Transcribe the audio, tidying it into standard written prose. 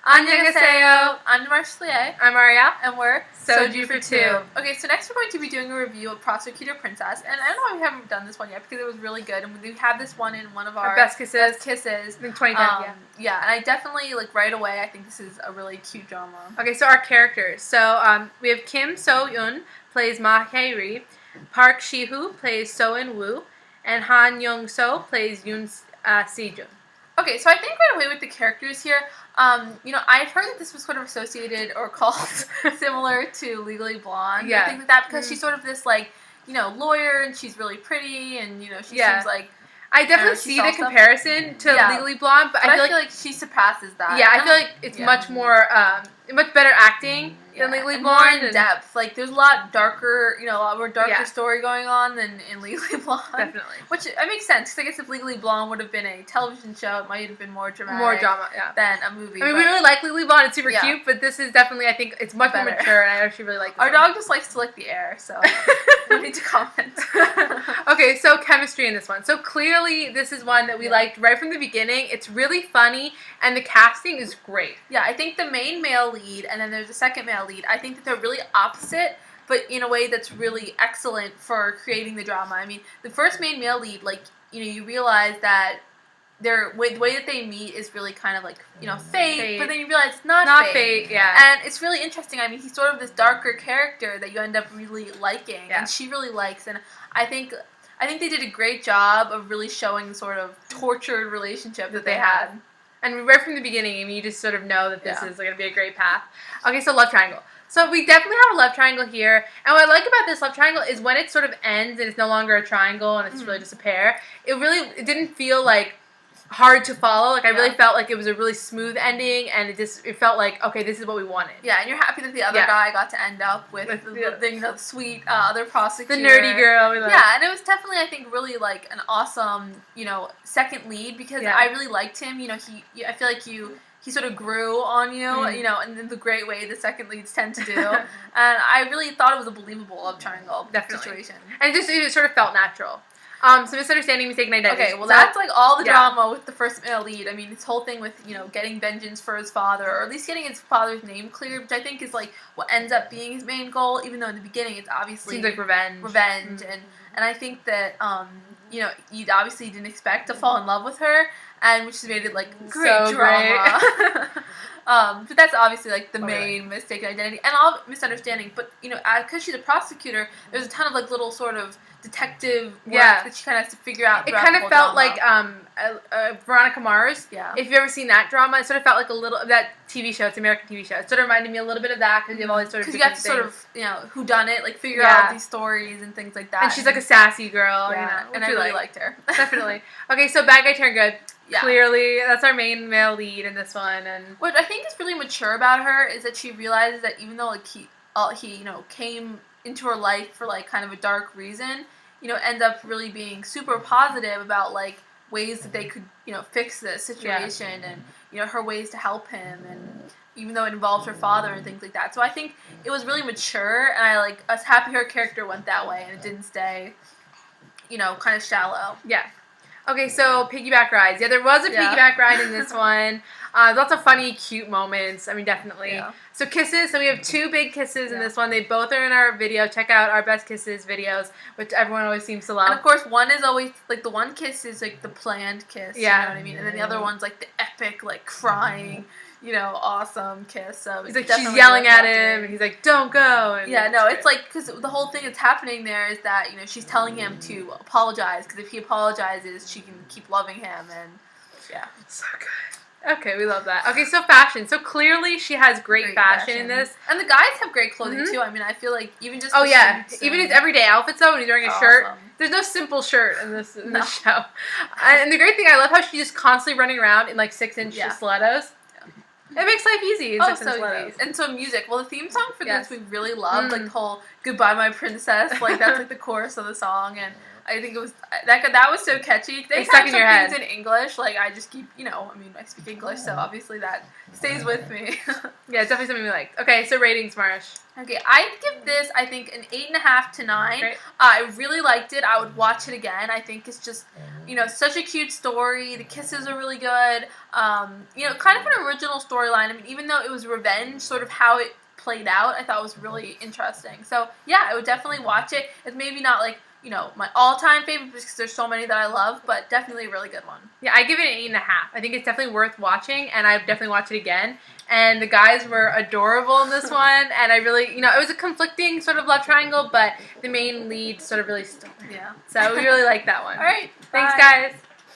Annyeonghaseyo. I'm Marshall. I'm Aria. And we're Soju for Two. Okay, so next we're going to be doing a review of Prosecutor Princess. And I don't know why we haven't done this one yet because it was really good. And we have this one in one of our best kisses. Best kisses. In 2010, yeah. Yeah, and I definitely, right away, I think this is a really cute drama. Okay, so our characters. So we have Kim So-eun plays Ma Hae-ri. Park Shi-hoo plays So-in Woo. And Han Young-so plays Yoon Si-jun. Okay, so I think right away with the characters here, I've heard that this was sort of associated or called similar to Legally Blonde. Yeah. I think that because she's sort of this, lawyer, and she's really pretty, and, she seems like... I definitely see the comparison to Legally Blonde, but I feel like she surpasses that. Yeah, I feel like it's much more, much better acting than Legally Blonde. More in depth. Like, there's a lot darker, a lot more darker story going on than in Legally Blonde. Definitely. Which, it makes sense, because I guess if Legally Blonde would have been a television show, it might have been more dramatic. More drama, than a movie. I mean, we really like Legally Blonde. It's super cute, but this is definitely, I think, it's much more mature, and I actually really like this Our dog just likes to lick the air, so we need to comment. Okay, so chemistry in this one. So clearly, this is one that we liked right from the beginning. It's really funny, and the casting is great. Yeah, I think the main male lead, and then there's a second male lead, I think that they're really opposite, but in a way that's really excellent for creating the drama. I mean, the first main male lead, you realize that the way that they meet is really kind of fate, but then you realize it's not fate. Yeah. And it's really interesting. I mean, he's sort of this darker character that you end up really liking, and she really likes, and I think they did a great job of really showing the sort of tortured relationship that they had. And right from the beginning, I mean, you just sort of know that this is going to be a great path. Okay, so love triangle. So we definitely have a love triangle here. And what I like about this love triangle is when it sort of ends and it's no longer a triangle and it's really just a pair, it didn't feel hard to follow. I really felt like it was a really smooth ending, and it felt like, okay, this is what we wanted. Yeah, and you're happy that the other guy got to end up with the sweet other prosecutor. The nerdy girl. Yeah, and it was definitely, I think, really an awesome, second lead, because I really liked him. I feel like he sort of grew on you, and in the great way the second leads tend to do. And I really thought it was a believable love triangle situation. And it sort of felt natural. So misunderstanding, mistaken identity. Okay, well that's all the drama with the first male lead. I mean, this whole thing with, getting vengeance for his father, or at least getting his father's name cleared, which I think is what ends up being his main goal, even though in the beginning it's obviously... Seems like revenge. And I think that, you obviously didn't expect to fall in love with her, and which has made it, great drama. But that's obviously, the main mistaken identity, and all misunderstanding, but, because she's a prosecutor, there's a ton of, little sort of detective work that she kind of has to figure out. It kind of felt like Veronica Mars. Yeah. If you've ever seen that drama, it sort of felt like a little of that TV show. It's an American TV show. It sort of reminded me a little bit of that, because you have all these sort of because you have to sort of who done it, figure out these stories and things like that. And she's a sassy girl. And I really liked her. Definitely. Okay, so bad guy turned good. Yeah. Clearly, that's our main male lead in this one. And what I think is really mature about her is that she realizes that even though he came into her life for kind of a dark reason, end up really being super positive about ways that they could fix this situation, and her ways to help him, and even though it involved her father and things like that. So I think it was really mature, and I was happy her character went that way and it didn't stay kind of shallow. Yeah. Okay, so piggyback rides. Yeah, there was a piggyback ride in this one. Lots of funny, cute moments. I mean, definitely. Yeah. So kisses. So we have two big kisses in this one. They both are in our video. Check out our best kisses videos, which everyone always seems to love. And of course, one is always the one kiss is the planned kiss. Yeah. You know what I mean? And then the other one's the epic, crying, awesome kiss. So he's she's yelling at him, and he's don't go. And it's because the whole thing that's happening there is that she's telling him to apologize, because if he apologizes, she can keep loving him, and so good. Okay, we love that. Okay, so fashion. So clearly she has great fashion in this. And the guys have great clothing too. I mean, I feel like even just even his everyday outfits though, when he's wearing a shirt. There's no simple shirt in this show. And the great thing, I love how she's just constantly running around in 6-inch stilettos. It makes life easy. Easy. And so music. Well, the theme song for this we really loved. The whole "Goodbye, My Princess." That's the chorus of the song, and I think it was that was so catchy. They stuck have in some your head. things in English. Like I just keep, I mean, I speak English, so obviously that stays with me. Yeah, it's definitely something we liked. Okay, so ratings, Marsh. Okay, I'd give this, I think, an 8.5 to 9. Great. I really liked it. I would watch it again. I think it's just, such a cute story. The kisses are really good. Kind of an original storyline. I mean, even though it was revenge, sort of how it played out, I thought was really interesting. So, yeah, I would definitely watch it. It's maybe not like, my all-time favorite because there's so many that I love, but definitely a really good one. Yeah, I give it an 8.5. I think it's definitely worth watching, and I'd definitely watch it again. And the guys were adorable in this one, and I really, it was a conflicting sort of love triangle, but the main lead sort of really stole it. Yeah. So we really liked that one. All right. Thanks, bye. guys.